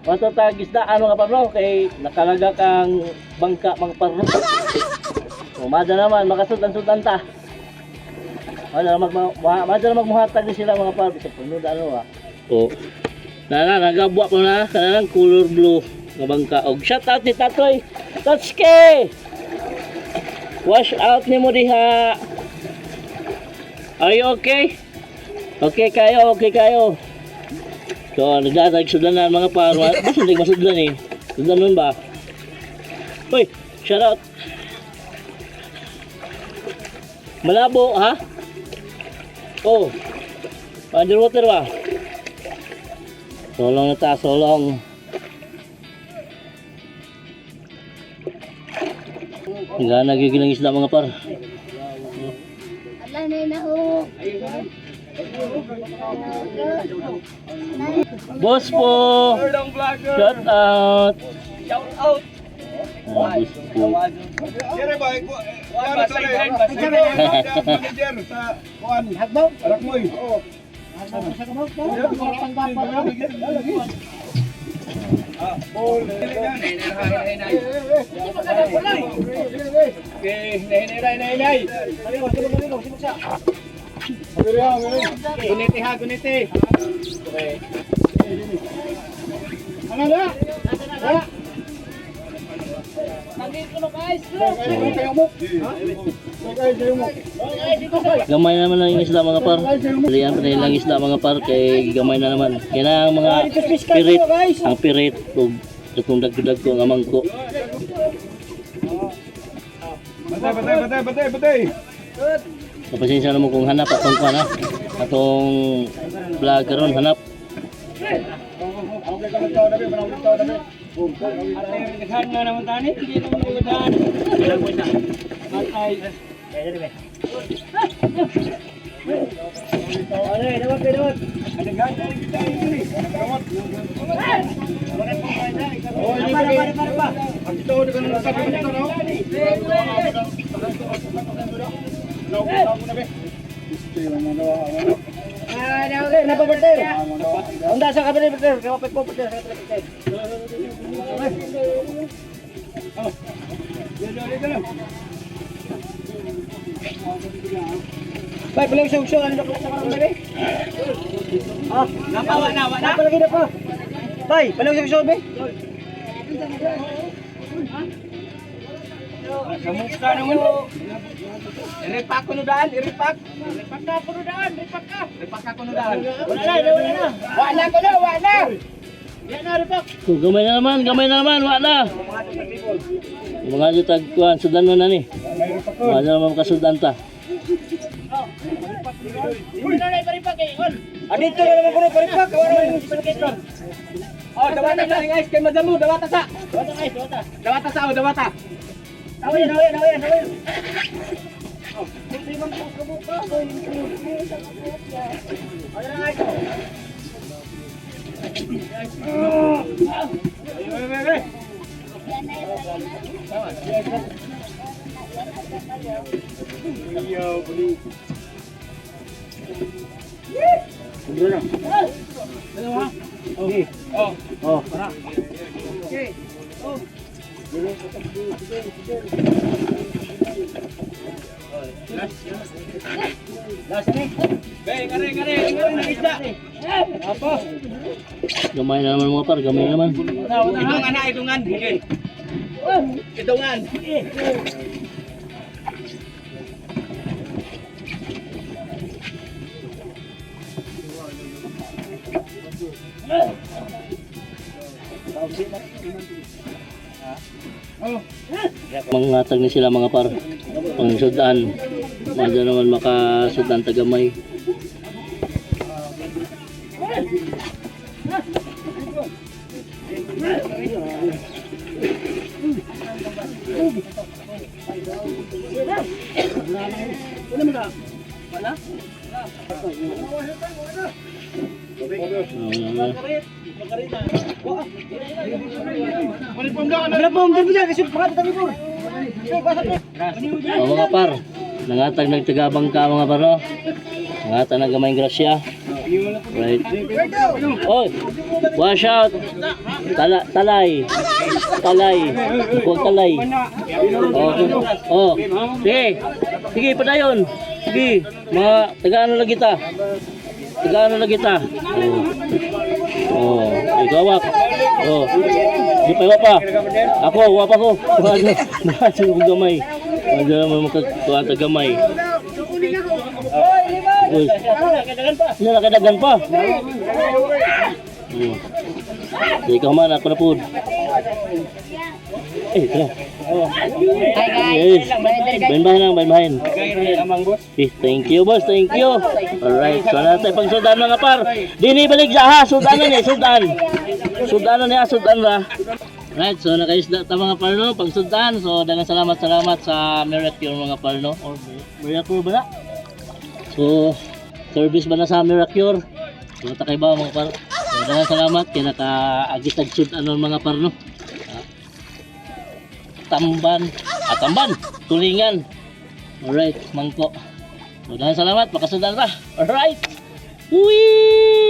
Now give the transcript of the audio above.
Matutag isda ano nga parlo kay nakalaga kang bangka mga parlo. Umada naman makasudan-sudan ta. Madala magmuhatag din sila mga parlo sa puno ano ah. Oh. Nagabwa pa na kanang color blue nga bangka. Og shout out ni Tatoy. Tatsuke. Wash out ni mo diha. Are you okay? Okay kayo. So, nagdadagsudan na mga paro. Basta hindi masudlan eh. Sudlan nun ba? Uy, shout out. Malabo, ha? Oh. Underwater ba? Solong na ta, solong. Hanggang nagigilang isda mga par. Ala na naho. Boss po! Shout out! Shout out. Boss po. Sire ba? Kuan sa manager sa kuan. Hagdaw. Arakmoy. Oo. Guniti ha, guniti. Okay. Ano na? Gamay naman ang isda mga par. Lian pa nilang isda mga par kay gamay na naman. Yan ang mga pirit. Ang pirit ug itong dagdag ko ang amangko. Batay. Pasensya naman kung hanap atong kuan ha. Atong vlog karon hanap. Naghan na naman tani, hindi naman naghan. Ilang mo na. Matay. Dawat. Naghan na kita ini. Dawat. Para. Ang ito ko na sabi ko no. Napabarter. Unda sa kabila barter, kapit po barter sa kabila. Bay, palang sugso ano ko sa karang bebe? Ah, napawa na. Napalagi na pa. Bay, palang sugso be. Kamusta naman? Iripak ko nudaan, iripak. Ripak ka ko nudaan. Wala ko na. Yan na ripak. So, gamay na naman, wala. Mga jutag kuan sudan mo na ni. Wala naman kasudan ta. Adito na naman ko na paripak. Wala mo paripak. Oh, dawata sa guys, kay madamu, dawata sa. Dawata. Awayan. Gamay na naman mga par, gamay na naman. Idungan. Idungan. Mangatag ni sila mga par. Pangsudan. Madya naman makasudan tagamay. Mga par, nangatag nagtagabang ka mga par, no? Nangatag nagamayng grasya. Right. Oy, wash out. Talay. Huwag talay. Oh. Sige. Sige, padayon. Sige. Mga taga-ano lagi ta. Oh. Ikaw wap. Oh. Di pa wapa. Ako, wapa ko. Mahal ko gamay. Mahal mo magkatuwa ta gamay. Uy. Nakadagan pa. Ikaw man, ako na po. Tara. Yes. Bain-bahin. Okay, thank you, boss. Thank you. Alright, so natin pang sudan mga par. Dini balik sa sudanan eh, sudan. Sudanan niya, sudan ra. Right, so nakaisda ta mga par no, pang sudan. So daghang salamat sa Miracle mga par no. Or Miracle ba na? So service ba na sa Miracle? So takay ba mga par? So daghang salamat kay naka-agitag sudan mga par no. Tamban, tulingan. Alright, mangko. So, dahan salamat, makasudan ka. Alright. Whee!